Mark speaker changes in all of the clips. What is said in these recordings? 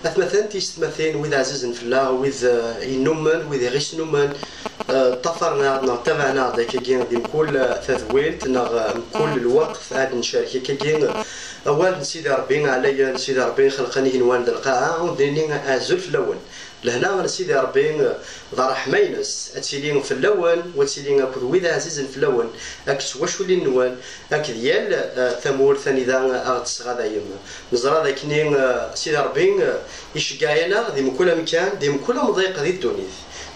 Speaker 1: مثلا تيستمثين وإذا عزيزن في الله وإذا ينومن وإذا غيش نومن طفرنا تبعنا ذاك كين ديال كل تذويلت كل الوقت عاد نشارك كين أول نسيد ربي عليا نسيد ربي خلقني نوالد القاعة وديني أزول في الأول لهنا نسيد ربي ضرح حمينس أتسيلين في الأول وتسيلين أكد وإذا عزيز في الأول أكس واش ولي نوال أكد ديال ثمور ثاني ذا أغتسغا دايما نزرا ذاكني سيد ربي يشقاينا ديم كل مكان ديم كل مضيق ذي الدنيا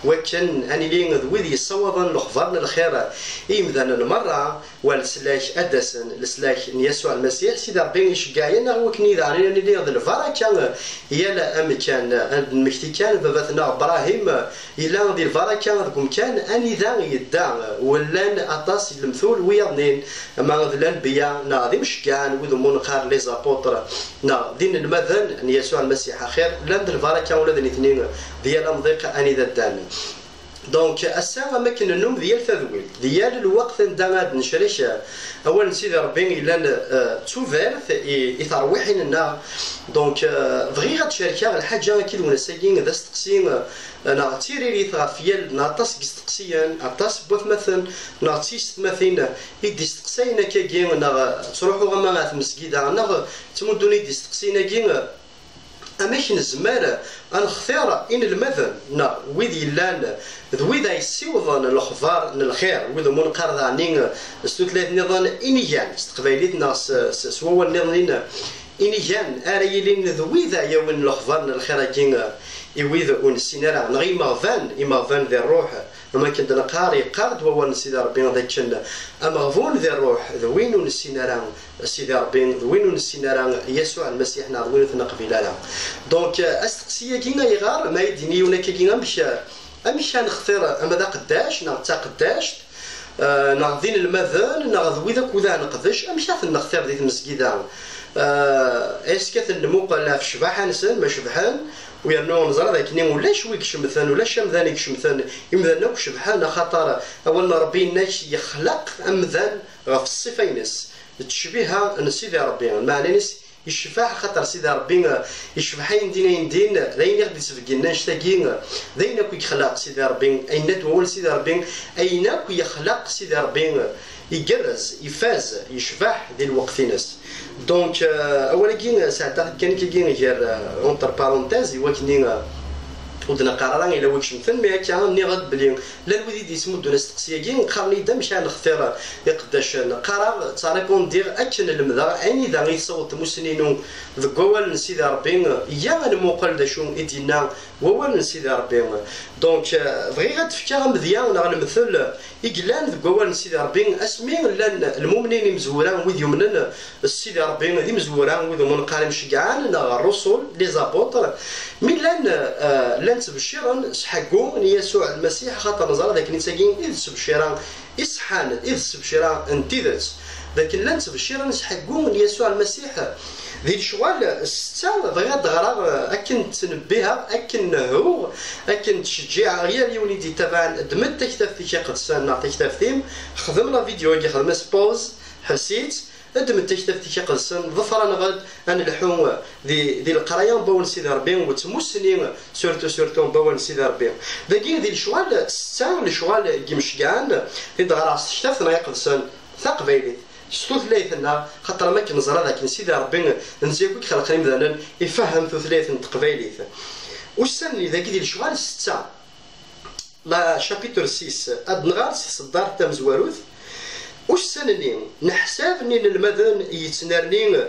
Speaker 1: وكان أني لين ذويذ يصوضا لخبرنا الخير إيمذان المرة والسلاش أدسن لسلاش يسوع المسيح سيد ربي يشقاينا وكني ذا أني لين ذا الفركة يلا أمكان المكتكان بابثنا إبراهيم إلا ذي الفركة ذكم كان أني ذا يدع ولان أطاس المثول ويضنين ما ذلان بيا ناضي مشكان وذو منقار لي زابوتر دين المذن أن يسوع المسيح خير لان ذي الفركة ولا ذي اثنين ديال مضيق أني ذا الدم دونك الساعة ما كان النوم ديال تذويل ديال الوقت ندعاد نشريش أول نسيد ربي إلا توفيرت يترويحين لنا دونك بغي غتشاركها الحاجة كي ونساكين ذا استقسين نعتيري ثغافيال نعطاس استقسيا عطاس بوث مثلا نعطيس مثلا يدي استقسينا كاكين تروحوا غما في مسجد تمدوني يدي استقسينا كين أماكن الزمار نختار إن المذن ويدي لان ذويذا يسيوضن الأخبار الخير وذو منقر ذانين استثلاث نظام إنيان استقباليت ناس سوا النظام إنيان أريلين ذويذا يوم الأخبار الخير كين يويذ ونسينا نغي مغفان ذي الروح وما كنت نقاري قارد وون سيدي ربي ذاك كن أمغفون ذي الروح ذوين ونسينا سيدي ربي ذوين ونسينا يسوع المسيح نعوين ثنقبيلا دونك استقسيه كينا يغار ما يديني ونا كينا مش نختار أما ذا قداش نعطا قداش نعطين المذن نعذوي ذاك وذا نقدش أمشي نختار ذي المسجد اسكت النموقع في شبحان سن ما شبحان ويرنو نزرا ذاك نيم ولا شوي كشمثان ولا شمذان كشمثان يمذان وشبحان خاطر أول ربي الناس يخلق أمذان في الصفينس تشبيها نسيدي ربي معنانيس يشفع خاطر سيدي ربي يشفحين دين لين يغدي سفقنا نشتاقين ذين كي يخلق سيدي ربي أين تقول سيدي ربي أين كي يخلق سيدي ربي يجرز يفاز يشفح ذي الوقت ناس دونك أولا كين ساعات كان كين غير اونتر بارونتيز وكني ودنا قرارا إلا واش مثل ما كان نغد بلي لا الوليد يسمو دون استقسيه كين قارني دا مش نختار يقداش قرار تاريبوندير أكن المذا أني ذا غيصوت مسنينو ذكوال نسيدي ربي يا الموقل دا شو إدينا ووال نسيدي ربي دونك بغي غتفكر مزيان على المثل إجلان ذكوال نسيدي ربي أسمي لان المؤمنين مزوران وذ يمنن السيدي ربي ذي مزوران وذ منقال مشجعان الرسل لي زابوتر من لان تبشيرا سحقو يسوع المسيح خاطر نزار ذاك نساكين إذ تبشيرا إسحان إذ تبشيرا انتذت لكن لان تبشيرا سحقو يسوع المسيح ذي الشوال الستة بغيت غرا أكن تنبيها أكن هو أكن تشجيع غير اليونيدي تبعا دمت تكتب في شي قدسان نعطي كتاب ثيم خدمنا فيديو اللي خدمنا سبوز حسيت دمت تكتب في شي قدسان ظفر أنا غد أنا الحوم ذي القراية باون سيدي ربي وتمسني سورتو باون سيدي ربي ذاكي ذي الشوال الستة الشوال كيمشكان ذي دغرا ستشتفنا يقدسان ثقبيلي ستو ثلاثنا خاطر ما كنزرا ذاك نسيدي ربي نزيكو خلقني مثلا يفهم ثلاث تقبايليت وسني ذاك ديال الشغال 6 لا شابيتر 6 ادنغار صدار تام زواروث وسنني نحساب اني المذن يتنرني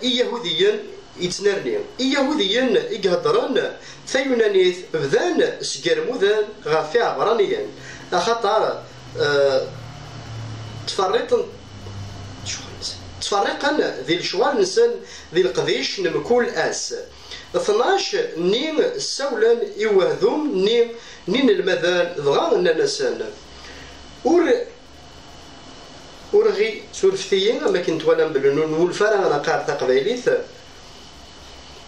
Speaker 1: يهوديا يتنرني يهوديا يقهضرن ثيونانيث بذان سكرموذان غافي عبرانيا خاطر تفرقا ذي الشوال نسن ذي القضيش نمكول أس 12 نين السولا يوهذوم نين المذان ضغا نسن ورغي سولفتيين ما كنت ولا بلنون والفرا انا قارت قبايليث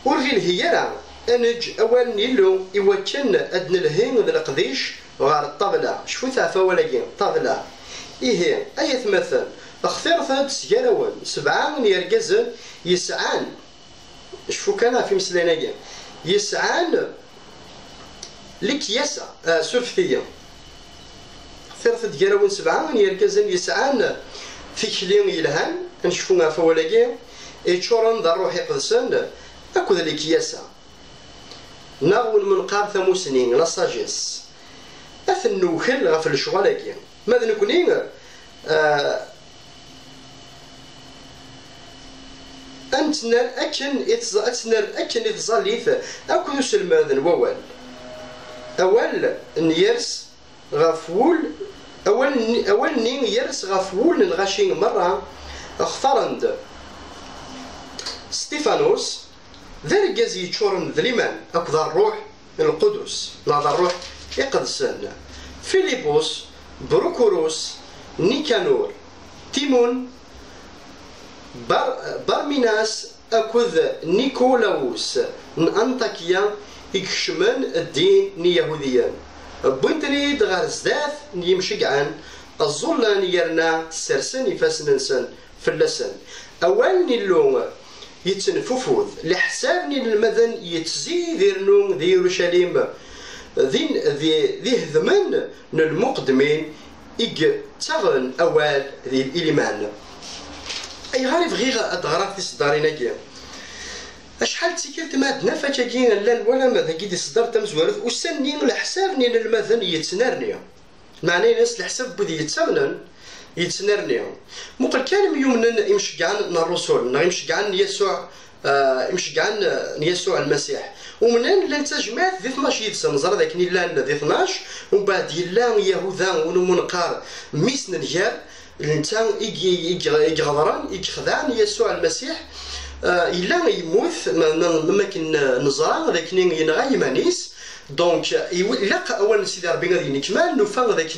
Speaker 1: ورغي الهيرة انج اول نيلو يوكن ادن الهين ذي القضيش غار الطبلة شفو ثافا ولا طبلة إيه أي مثل اختار ثلاث سجاروان 7 يرجزن يسعان شوفو كان في مسلاناكي يسعان لكياسة سلفتية ثلاثة دقيقة سبعة يركزن يسعان في كلين يلهان نشوفوها فولاكي يتشورن ذا الروح يقدسن أكو ذا لكياسة ناول من قاب ثموسنين لا ساجيس أثن نوكل غف الشغلاكي ماذا نكونين أنتنر أكن يتزاليث أكو يسلم هذا الووال أول نيرس غفول أول نين يرس غفول نغاشين مرة اختارند ستيفانوس ذلك جازي تشورن ذليمان أكو ذا الروح القدس ذا الروح يقدسن فيليبوس بروكوروس نيكانور تيمون بارميناس أكوذ نيكولاوس من أنطاكيا يكشمن الدين اليهوديا بنتري دغار زداث يمشقعن الظلان يرنا سرسن يفاسننسن فلسن أول نلو يتنففوذ لحساب المذن يتزيد يرنون ذي يروشاليم ذي هذمن المقدمين تغن أول ذي الإيمان أي غارف غير أدغرات في صدارينا أشحال تسكرت ما دنافا كاين لان ولا ماذا كي صدر تمزورث وسنين لحسابني المذن يتنرني معنى ناس الحساب بدي يتنرني مقل كان يمنا يمشقعن الرسول يمشقعن يسوع يمشقعن يسوع المسيح ومنين لان تجمعت ذي 12 يدسن زرا ذاك لان ذي 12 ومن بعد يلان يهوذا ونمنقار ميسن الجار الانسان يجي غضران يخدعن يسوع المسيح إلا يموت ما كن نزرع لكن ينغى يمانيس دونك إلا أول سيدي ربي غادي نكمل نفهم ذاك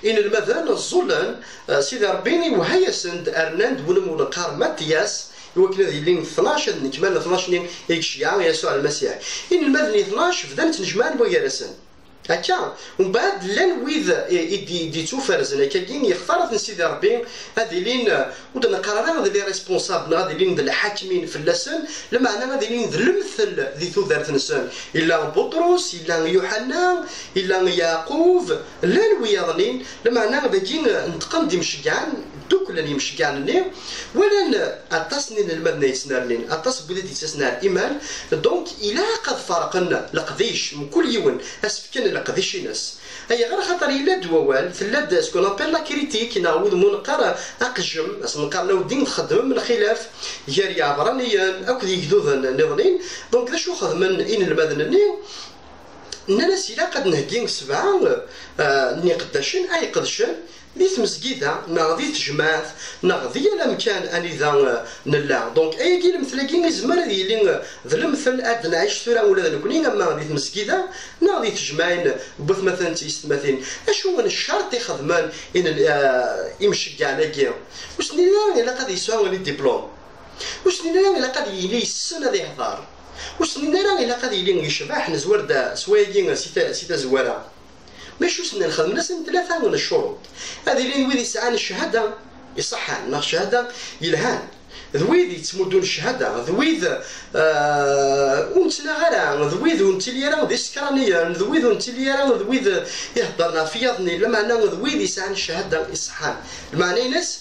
Speaker 1: إن المذن الظلن سيدي ربي وهي سند أرناند ونمو نقار ماتياس يوكل ذي لين 12 نكمل 12 يكشيا يسوع المسيح إن المذن 12 فدانت نجمان ويرسن هكا ومن بعد لان ويذ يدي توفرزن كاين يختار سيدي ربي هذه لين ودنا قرارنا هذه لي ريسبونسابل هذه لين الحاكمين في اللسن لمعنى هذه لين المثل ذي ثوذرت نسان الا بطرس الا يوحنا الا يعقوب لان ويظنين لمعنى هذا نتقن دي مشجعان دوكلن يمشجعني ولا أتصنين المبنى يسنارنين أتص بدأت يتسنار إيمان دونك إلا قد فرقنا لقديش من كل يوم أسفكنا لقديش ناس أي غير خطر إلا دوال ثلاث سكون أبل لا كريتيك نعود منقرة أقجم أصلا نقرنا ودين نخدم من خلاف جاري عبرانيا أو كذي جدودا نظنين دونك ذا شو خذ من إن المذنني إننا سيلا قد نهجين سبعة نقدشين أي قدشين ذي مسجدة نغذي تجمعات نغذي الأمكان أني ذا نلا دونك أي كي المثل يزمر ذي لين ذا المثل أد نعيش ثورة ولا نكونين أما ذي مسجدة نغذي تجمعين بث مثلا تيستمثين أشو من الشرط يخدمان إن يمشي على كيا وش نلا إلا قد يسوى لي دبلوم وش نلا إلا قد يلي السنة ذي هضار وش نلا إلا قد يلي يشبح نزور دا سوايين سيتا زوارا ماشي وسنا نخدم ناس من ثلاثة من الشروط هذه اللي ويدي ساعان الشهادة يصحان ناخ الشهادة يلهان ذويذ يتمدون الشهادة ذويذ ونتنا غير ذويذ ونتلي راه ذي سكرانية ذويذ ونتلي راه ذويذ يهضرنا في يظني لمعنى ذويذ يساعان الشهادة يصحان المعنى ناس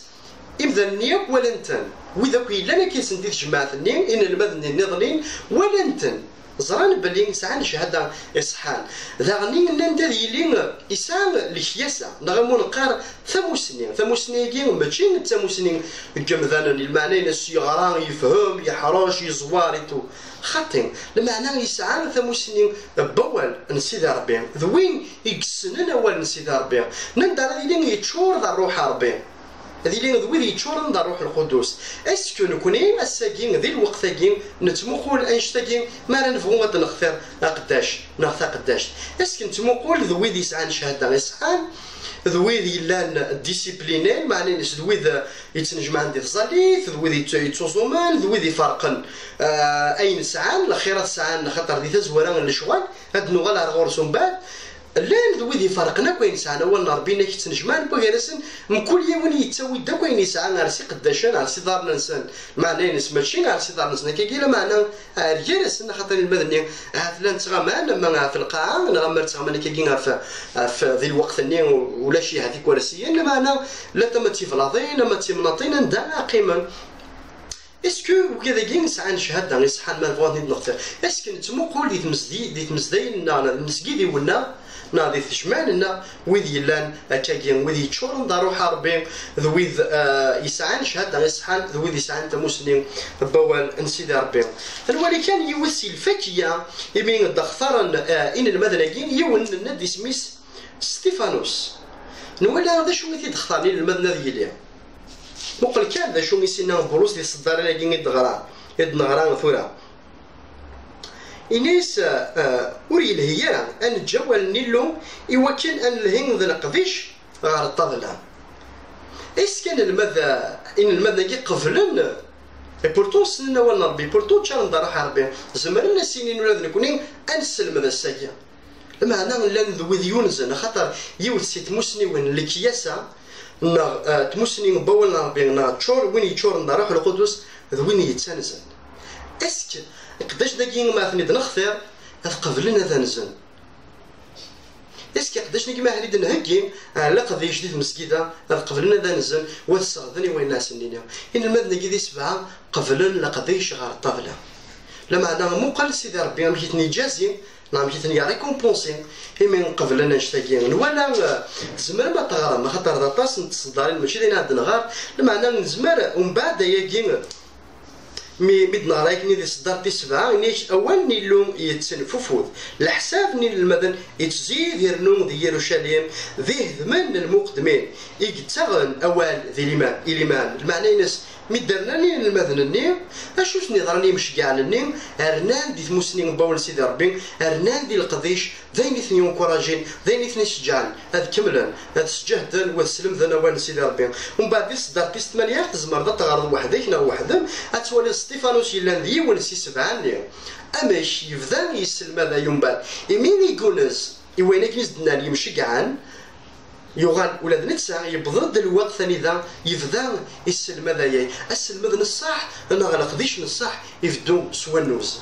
Speaker 1: إذا النية ولا انتن وإذا كي لنا كيسندي جماعة النية إن المذني النظرين ولا انتن زران بلين ساعان شهادة إصحان ذا غنين نندري لين إسان الكياسة نغمون قار ثموسنين كي ماشي ثموسنين الجمذان المعنى الصغار يفهم يحرج يزواريتو خاطين المعنى يسعان ثموسنين بول نسيد ربي ذوين يقسنن أول نسيد ربي نندر لين يتشور ذا الروح ربي هذه اللي ذوي يتشورن ذا الروح القدس اسكو نكونين الساكين ذي الوقت ثاكين نتمقول انشتاكين ما نفهمو نختار قداش اسكو نتمقول ذوي ذي يسعان شهادة يسعان ذوي ذي لان ديسيبلينين معنى ذوي ذا يتنجمعن ذي الزاليث ذوي ذي يتصومان ذوي ذي فرقن اين سعان الخيرات سعان خاطر ذي تزوران الشوال هاد نغال على غورسون بعد لان ذوي ذي فرقنا كوين ساعنا اول ربينا كيتنجمان بغيرسن من كل يوم يتساوي دا كوين يسعى على سي قداشان على سي دار نسان معناه نس ماشي على سي دار نسان كيلا معناه رجالسن خاطر المدني فلان تغمان ما في القاعه نغمر تغمان كيكينا في ذي الوقت ني ولا شي هذيك ورسيا معناه لا تمتي فلاطين ما تمناطين ندع قيما اسكو وكذا كي نسعى نشهد يصحى ما بغيت نختار اسكو نتموقول دي تمزدين المسجد يولنا ناضي تشمعنا ويذ يلان كاين ويذ يتشور ندارو حاربين ذويذ يسعى نشهد يصحى ذويذ يسعى تموسنين بوال نسيدي ربي الوالي كان يوسي الفكيه يمين الدختار ان المدنيين يون النادي سميس ستيفانوس نولا هذا شو يثي دختارني المدنه ديالي وقل كان ذا شو يسينا بروس ديال الصداره لاكين يدغران يدنغران ثورا إنيس أوريل هي أن جوال نيلو يوكل أن الهين ذا القضيش غار الطاولة إيش كان المذا إن المذا كي قفلن بورتو سننا ولا ربي بورتو تشان دار حربي زمرنا سنين ولا نكونين أنسلم ذا الساكيا لما أنا لان ذوي يونزن خاطر يوسي تمسني وين الكياسة نا تمسني بول ربي نا تشور وين يتشور ندار القدس ذوين يتسانزن إسك قداش داكين ما ثني نختار قبلنا ذا نزن اسكي قداش نيك ما هني نهكي على قضيه جديد المسجده قبلنا ذا نزن وتصغدني وين الناس النينيا ان المدن كي سبعه قبلنا قضيه شغال الطاوله لما انا مو قال سيدي ربي مشيتني جازي مشيتني ريكومبونسي من قبلنا نشتاقين ولا زمر ما تغرم خاطر ذا طاس نتصدرين ماشي دينا عندنا غار لما انا نزمر ومن بعد ياكين ميدنا رايك ني صدرتي سبعه نيش اول نيلو يتسنففوذ الحساب ني المدن يتزيد يرنون دي يروشاليم ذي ثمان المقدمين يقتغن اوال ذي الايمان المعنى ينس مدرنا ني المدن ني اشوش نظرني مش كاع ني ارنان دي ثموسنين باول سيدي ربي ارنان دي القضيش ذين اثنين كوراجين ذين اثنين شجعان هذا كملا هذا سجهد والسلم ذا نوال سيدي ربي ومن بعد صدرتي 8 تزمر ذا تغرض وحدك نا وحدهم اتولي ستيفانوس يلان ذي ونسي 7 ني اماش يفذا يسلم هذا يوم بعد يمين يقولز يوينك نزدنا يمشي كاعان يغال ولاد نتسع يبضد الوقت ثاني ذا يفذا يسلم هذايا السلم ذا نصح انا غنقضيش نصح يفدو سوانوز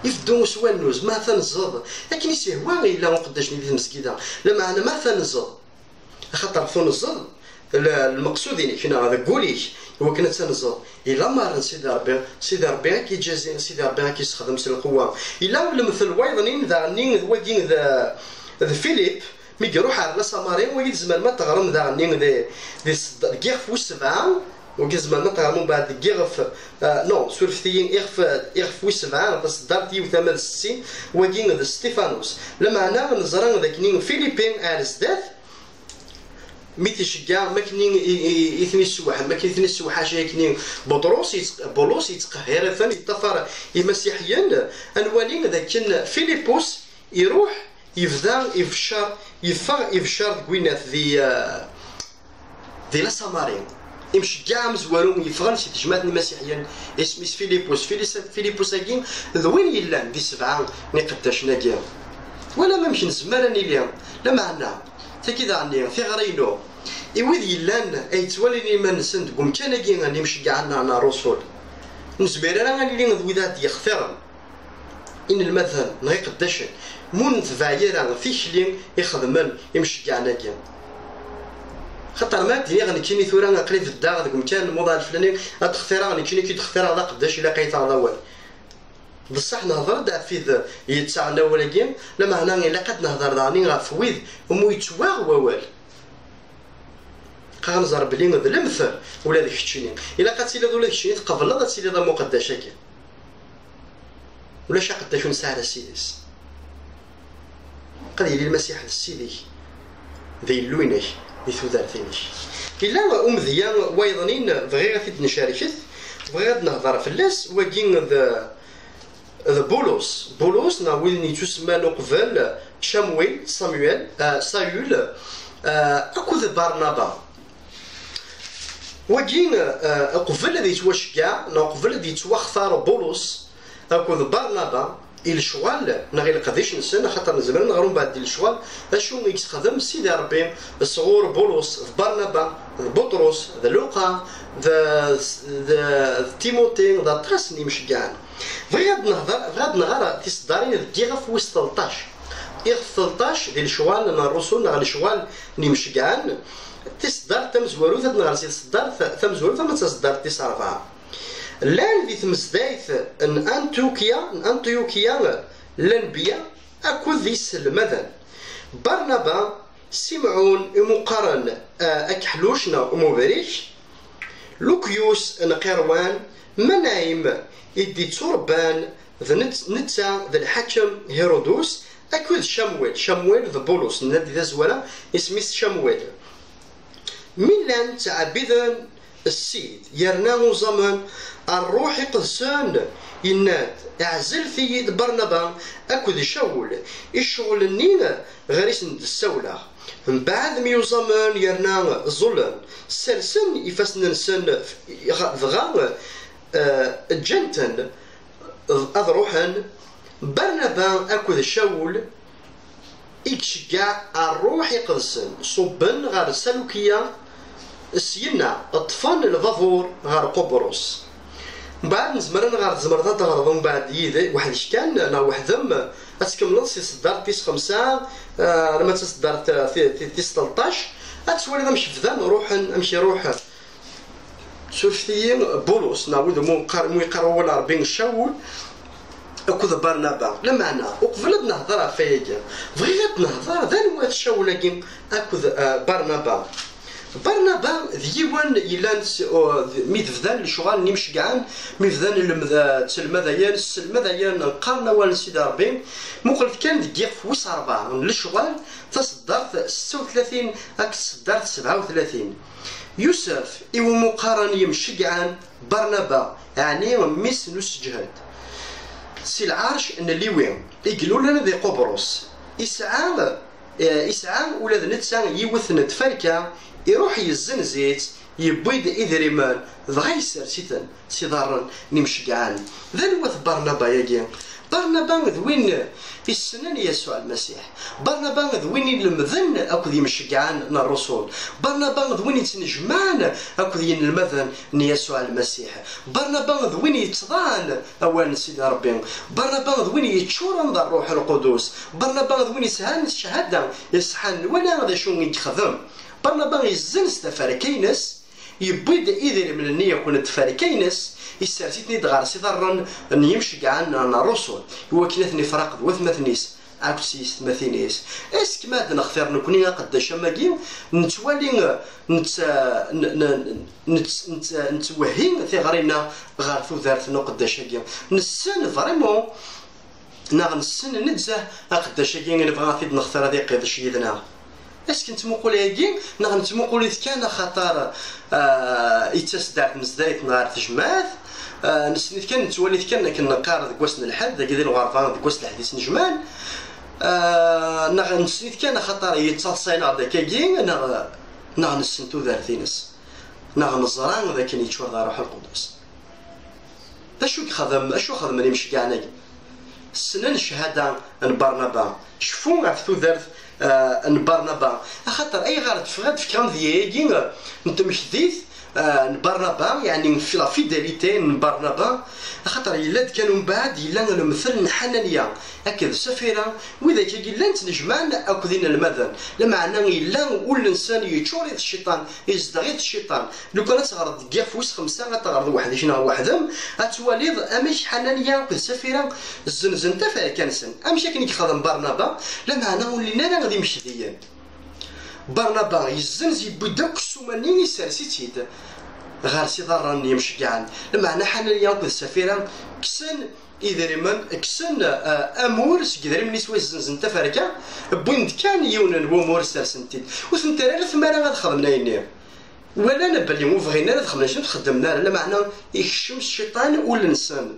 Speaker 1: يفدو سوانوز ما تنزض لكن يسهوا الا قداش ندير المسكيده لما انا ما تنزض خاطر تنزض المقصود كنا هذا قولي هو كنا تنزض الا ما سيدي ربي كيجازي سيدي ربي كيستخدم القوه الا المثل وايضا ذا نين واكين ذا فيليب مي يروح على سامارين ويجي زمان ما تغرم ذا نين ذي كيغ في السبعه وكي زمان ما تغرم بعد كيغ في نو سورفتيين اغف وسبعه بس دارتي وثمن 60 وكين ذا ستيفانوس لما انا نزران ذاك نين فيليبين ارزدات ميتي شكا ما كنين يثني السواح ما كيثني السواح شي كنين بولوس يتقهر ثاني يطفر المسيحيين انوالين ذاك كان فيليبوس يروح يفضل يفشر كوينات ذي لا سامارين يمشي كاع مزوارو يفغل شي تجمعات المسيحيين اسميس فيليبوس كين ذوين يلان دي 7 نقداش ناكيا ولا ما مش نزمر راني ليهم لا معنا حتى كذا عني في غرينو يويد يلان اي تولي ما نسند قوم كان كي غادي نمشي كاع انا رسول نزبير انا غادي ذويدات يختار ان المثل نغي قداش منذ فايرا فيشلين يخدمن يمشي كاع ناكيا خاطر ما الدنيا غنكيني ثورا نقلي في الدار هذاك مكان الموضوع الفلاني هاد اختراع غنكيني كي تختار هذا قداش الا لقيت هذا وال بصح نهضر دا في يتسعنا ولكن لما هنا الا قد نهضر داني راه فويد ومو يتواغ ووال غنزر بلي ذا المثل ولا داك الشيء الا قاتيلي ولا داك الشيء تقبل لا تسيلي ذا مقدس هكا ولا شا قداش نساعد السيدس قد يلي المسيح السيدي ذي اللوينش يثوذر ثينش إلا أمذيا وايضنين بغير في نشاركت بغير نهضر في اللاس وكين ذا بولوس ناويلني تسمى نقبل شامويل سايول أكو برنابا وكين قبل ذي توشكا نقبل ذي توختار بولوس أكو برنابا الشوال نغير قديش نسن خاطر نزمر نغرو بعد الشوال اشو يخدم سيدي ربي الصغور بولس برنابا بطرس لوقا تيموتي تراسني مشجعان غاد نهار تصدارين ديغا في وسط 13 13 ديال الشوال الرسول نغ الشوال ني مشجعان تصدار تمزورو نغار تصدار تمزورو ما تصدار 4 لان ذي تمزدايث ان انطيوكيا الانبياء اكل ذي المذن برنابا سمعون مقارن اكحلوشنا مبريش لوكيوس نقيروان منايم ادي توربان نتا ذا الحاكم هيرودوس اكل شمويل ذا بولس نادي ذا زوالة اسميس شمويل ميلان تعبذا السيد يرنا زمن الروح قدسان يناد اعزل ثيد برنابا اكد شاول الشغل النين غريس السولة من بعد ميو زمان يرنا ظلم سلسن يفسن نسن ضغا جنتن اذروحن برنابا اكد شاول يكشجع الروح قدسان صبن غير سلوكية سينا الطفان الفافور غير قبرص بعد نزمرنا غير زمرات غير بعد يدي واحد شكان لا وحدهم اتكمل صدار تيس 5 لما تصدر تيس 13 اتسولي نمشي فذا نروح نمشي روح شوفتي بولس نعود مو يقراو ولا 40 شاول اكو برنابا لمعنى وقبل نهضر فيا بغيت نهضر ذا نوات شاول اكو برنابا ديوان يلان ميدفذان لشغال نمشقعان ميدفذان تلمذيان السلمذيان القرن وان سيدي ربي مقلت كان دقيق في ويس 4 للشغال تصدرت 36 تصدرت 37 يوسف إيو مقارن يمشقعان برنابا يعني ميس نص جهد سي العرش ان الليوين يقولوا لنا ذي قبرص إسعى ولاد نتسا يوثن تفركة يروح يزنزيت يبيد إذريمان ضغيسر سيتن سيدارن نمشقعان ذا نوث برنابا يجي برنابا ذوين في السنن يسوع المسيح برنابا ذوين المذن أكو ذي مشقعان الرسول برنابا ذوين يتنجمان أكو ذي المذن يسوع المسيح برنابا ذوين يتضان أولا سيدي ربي برنابا ذوين يتشورن ذا الروح القدس برنابا ذوين يسهان الشهادة يسحن ولا هذا شو يخدم برنابا يزنس تفاركينس يبيد إذن من النية يكون تفاركينس يسارسيتني دغار سيدارن ان يمشي كاع الرسل هو كناتني فراق وثمثنيس عكسيس مثينيس اسك ماد نختار نكوني قداش ماكي نتوالي نتوهين ثغرينا غار ثوثارتنا قداش كي نسن فريمون نسن نتزه قداش كي نبغى نفيد نختار هذه قيد شيدنا اسك نتمو قولي نتمو قولي كان خطر يتسدعت مزدايت نهار تجماث نسنيت كان نتوليت كان كنقار ذكوسن الحد ذاك ديال الغرفان ذكوس الحديث نجمان نسنيت كان خطر يتصاصينا داكاكي نسنتو ذارثينس نزران ذاك اللي يتشوى روح القدس اشو خدم اللي مشي كاع ناكي السنن الشهاده برنابا شفو عرفتو ذارث برنابا خاطر اي غير تفغد في كام ديالي انت مش ديث برنابا يعني في لا فيداليتي برنابا خاطر يلاد كانوا من بعد يلا المثل حنانيه هكذا سفيره واذا كيلا نتنجمان اكذين المذن لمعنى يلا والانسان يتشوري الشيطان يزدغيت الشيطان لو كانت تغرد كاع في وسط 5 غتغرد واحد شنو وحدهم اتواليض امش حنانيه كل سفيره الزنزن تاع كنسن امشي كي يخدم برنابا لمعنى ولينا غادي يمشي ديال برنابا يزنز يبداك السوماني يسرسيتيد غير سي ضرني يمشي كاع المعنى حنانيه كل سفيره كسن إذا كسن أمور سكذا من يسوي الزنزن تفاركة بويند كان يونن ومور سرسنتيد وثنترى ثمانية غاد خدمنا ينير ولا نبالي مو بغينا نخدمنا شنو خدمنا لا معنى يخشم الشيطان ولا نسان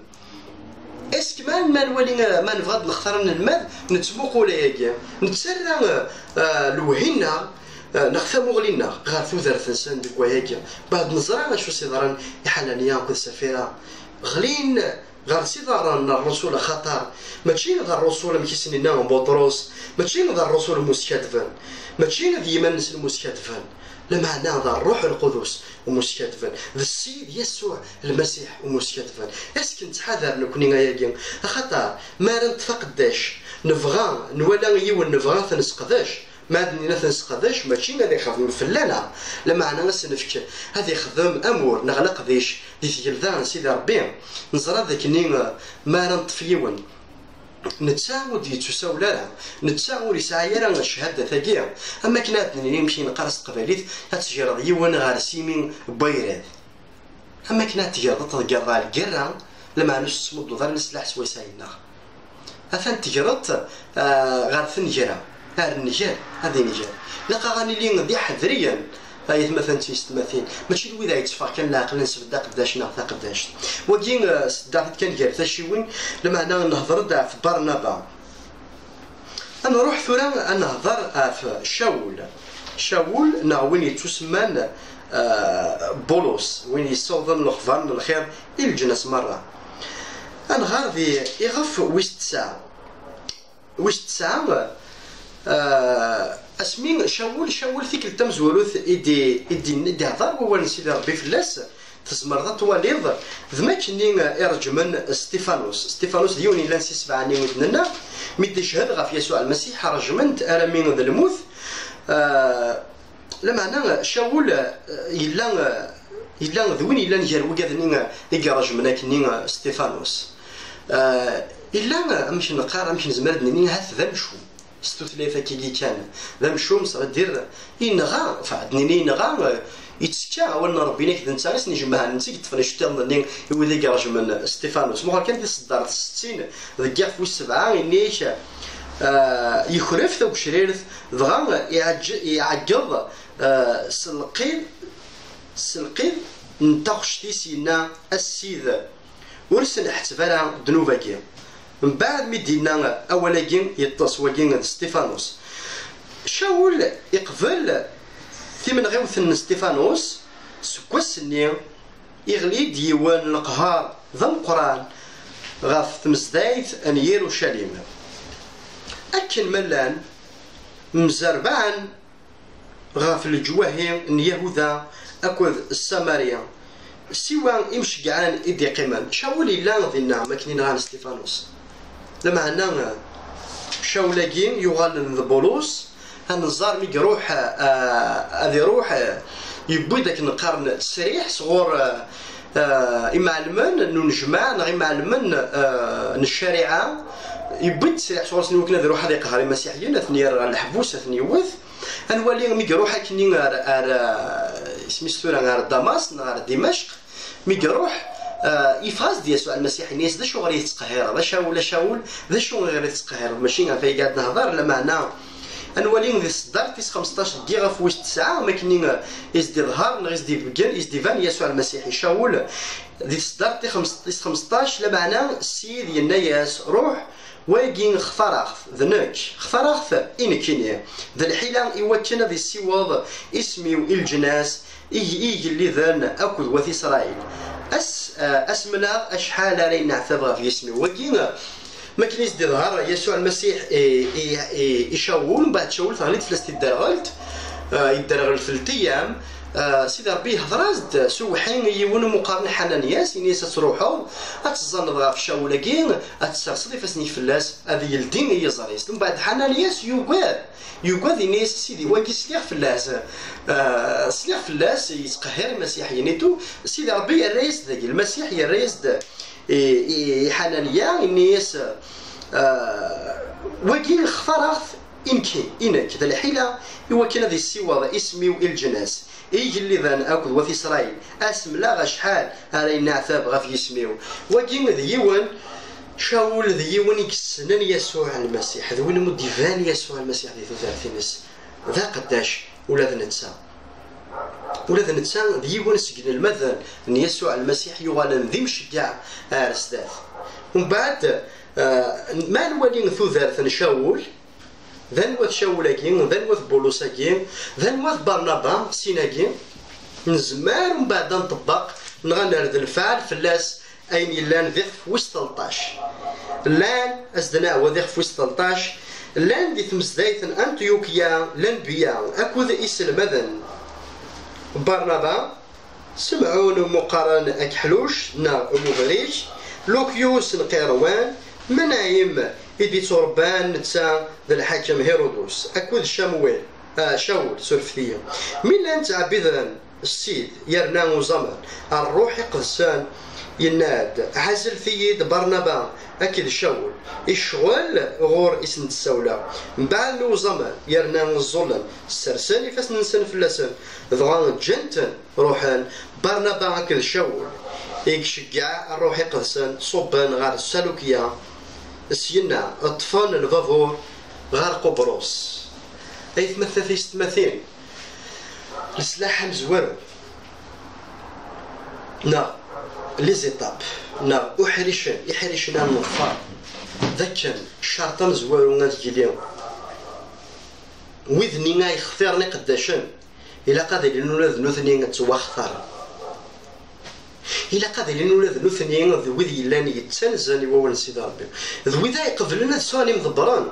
Speaker 1: اسك ما نولي ما نبغى نختار من الماء نتسوقو ليا نتسرى لوهينا نختمو غلينا غير ثوثر ثنسان ديك وهاكا بعد نزرع شو سيدران يحلانيا كل سفيرة غلين غير سيدي الرسول خطر ماشي غير الرسول مكيسنينا بطرس ماشي غير الرسول المستكذبين ماشي غير يمنس المستكذبين لمعنى ذا الروح القدس ومستكذبين ذا السيد يسوع المسيح ومستكذبين اسكن تحذر نكوني غايا خاطر ما نتفقداش نبغى نولا يون نبغى تنسقداش ما دنينا تنسقداش ماشي غادي يخدم فلانا لمعنى نسنفك هذا يخدم امور نغلق ديش دي تجلدان سيدي ربي نزرى ذاك ما نطفيون نتساود يتساو لا نتساود يسعى راه الشهاده ثقيله اما كنات نمشي نقرص قباليت تجرد يون غير سيمين بيراد اما كنات تجرد تقرا القرا لما نش تصمد ضر السلاح سوي ساينا اثن تجرد غير ثنجره هذا النجار هذه نجار لقى غاني لي ذي حذريا هاي مثلا تيستماثين ماشي الوذا يتفاق كان العقل نسبدا قداش نعطى قداش وكين صدقت كان جالس شيوين لما انا نهضر في برنابا انا نروح ثورا نهضر في شاول وين يتسمى بولس وين يصوضن الخفان الخير الجنس مره انا غادي يغف ويش تسعه اسمين شاول فيك التمزولوث إدي هضر هو نسيدي ربي فلاس تزمرض تواليض ذما كني ارجمن ستيفانوس ديوني لانسي سبعاني ودننا مي شهد غاف يسوع المسيح رجمنت ارمين ذا الموت لمعنى شاول إلا ذوين إلا نجر وكذا يرجمنا كني ستيفانوس إلا مش نقار مش نزمر ني هاث ذا مشو ستوثلاثة كي كان ذا مشوم صدير ينغا فعدني ينغا يتسكا ولا ربي ناك نتسالس نجمعها نسيت تفرشتل ني يولي كراج من ستيفانوس مو كان في صدار 60 ذكا في 7 نيش يخرف ثوب شريرث ضغا يعجض سلقيد نتاخشتي سينا السيد ورسل احتفال دنوباكي من بعد مدينا اولاكين يتصوكين ستيفانوس شاول يقبل ثمن غيوث ستيفانوس سكوسني يغلي ديوان القهار ذا القران غاف تمزدايت ان يروشاليم اكن ملان مزربعا غاف الجواهي ان يهوذا اكل السامريه سوى امشقعان إدي قيمان شاول إلا ذينا ماكنين غان ستيفانوس لما هنا شاولاكين يغال بولس هنزار ميك روح هذي روح يبوي داك القرن السريح صغور يمعلمن انو نجمع غير معلمن الشريعه يبوي السريح صغور سنو كنا روح هذي قهري مسيحيين اثني الحبوس اثني يوث هنولي ميك روح كني اسمي ستورا غير دمشق نهار دمشق ميك روح يفاز ديال يسوع المسيح الناس ذا شو غير يتقهر ذا شاول ذا شو غير يتقهر ماشي غير قاعد نهضر لا معنى انولي ذي صدار تيس 15 دقيقه في وسط الساعه ما كاين يزدي ظهر يزدي بكل يزدي فان يسوع المسيح شاول ذي صدار تيس 15 لا معنى السيد الناس روح واقين خفراخ ذنك خفراخ إنكيني ذا الحيلة يوكنا ذي السيوض اسمي الجناس إيجي اللي ذن أكل وثي إسرائيل أسمنا أشحال رين نعتبر في اسمي واقين ما كان يزدي ظهر يسوع المسيح يشاول بعد شاول ثاني فلسطين يدرغل في الأيام سيدي ربي هضرازد سوحين يونو مقارنة حنانياس إنيس تروحو أتزن ضغا في شاولاكين أتسرصدي فاسني فلاس هذه يلدين يزريس من بعد حنانياس يوكاد إنيس سيدي واكي سليغ فلاس سليغ فلاس يتقهر المسيحيين نيتو سيدي ربي الرئيس ذاك المسيح الرئيس حنانيا إنيس واكي خفراث إنك ذا الحيلة يوكل ذي السيوة اسمي الجناس إيجي اللي ذان أكل وفي إسرائيل أسم لا غشحال هاري نعثاب غف يسميو وكين ذيون شاول ذيون يكسنن يسوع المسيح ذوين مدفان يسوع المسيح ذي ثلاثينس ذا قداش ولا ذا نتسا ذيون سجن المذن أن يسوع المسيح يغالن ذي مشجع أرسداث ومن بعد ما نولي ثوثارث شاول ذنوث شاولاكين ذنوث بولوساكين ذنوث برنابا سيناكين نزمار ومن بعد نطبق نغنر ذا الفعل فلاس أين يلان ذيك فويس 13 لان أزدنا وذيك فويس 13 لان دي تمزدايت أنطيوكيا لانبياء أكوذ إسلمذن برنابا سمعون مقارن أكحلوش نا مغريش لوكيوس القيروان منايم إدي تربان نتا ذا الحاكم هيرودوس أكوذ شامويل شاول سرفتية من لان تعبذن السيد يرنا زمن الروح قدسان يناد عزل ثيد برنابا أكيد شاول الشغل غور اسم السولة من بعد زمن يرنا الظلم السرساني فاس ننسان فلاسان ضغان جنتن روحان برنابا أكيد شاول يشجع الروح قدسان صبان غار السلوكية سينا الطفان الفافور غار قبروس أي ثمثل ستماثيل السلاح مزورو نا لي زيتاب نا يحرشنا النظفار ذاك الشرطة مزورو غادي اليوم وذني يختارني قداشن إلا قادر لنولاد نوثني نتوخر إلا قادر لنولاد نوثني ذوذ يلاني يتسنزاني وول سيدي ربي ذوذ يقبلنا تسواني مضبران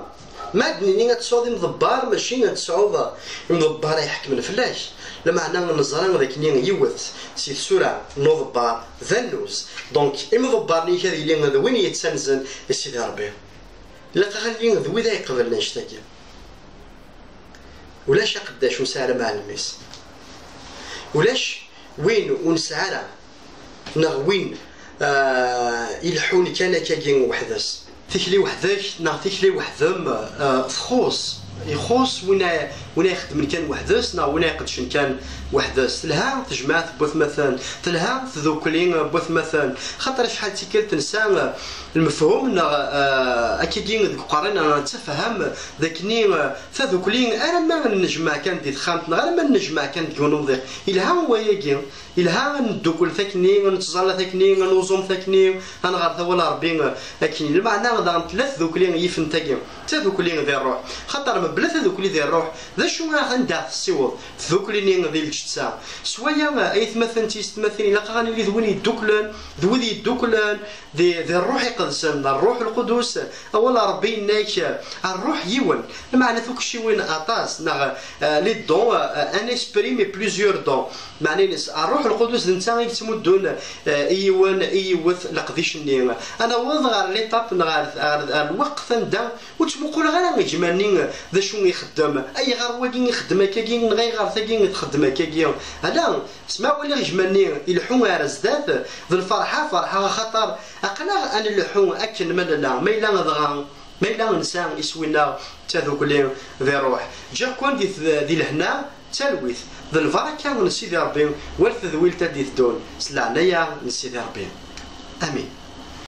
Speaker 1: ما دنيني تصعد مضبار ماشي تصعد مضبار يحكم الفلاش لما عنا نزران ذاك نين يوث سي السورة نضبار ذنوز دونك المضبار ني كذا اللي هذا وين يتسنزن السيدي ربي لا قال ذوي ذا يقبل نشتاكي ولاش قداش وسعر مع الميس ولاش وين ونسعر نغوين يلحون كان كاين وحداس تكلي وحداش تكلي وحدهم تخوص يخوص وين يخدم كان وحداس وين يقدش كان وحداس تلها تجمع بوث مثلا تلها تذوكلين بوث مثلا خاطر شحال تيكل تنسى المفهوم اكيدين قرينا انا نتفهم ذاكني تذوكلين انا ما نجمع كان دي خامتنا غير ما نجمع كان جنوب الها هو يجي الها ندوكل ثاكني نتزال ثاكني نوزوم ثاكني انا غير ثوال ربي لكن المعنى غدا ثلاث ذوكلين يفنتاكي تذوكلين ذي الروح خاطر بلا تذوكلي ذي الروح ذا شو عندها السيوط ذوكلين ذي الجتسا سوايا اي تمثل تيستمثل الى قاني اللي ذوين يدوكلن ذوي يدوكلن ذي الروح يقدسن الروح القدس اولا ربي ناك الروح يون المعنى ذوك شي وين اطاس لي دون ان اسبري مي بليزيور دون معني الروح القدس انت يتمدون ايوان ايوث لقديش النيم انا وضع لي طاب الوقت ندا وتمقول غير يجمعني ذا شو يخدم اي غير واقي يخدم كاين غير ثاقين تخدم كاين هذا اسمع ولا يجمعني يلحون رزدات ذو الفرحه فرحه خطر اقلا انا اللحون اكل من لا ما الا نضغى ما الا انسان يسوينا تذوكلين ذي روح جا كون دي لهنا تلويث ذا البركه من سيدي ربي ورث ذويل تدي دون سلعنايا من سيدي ربي امين.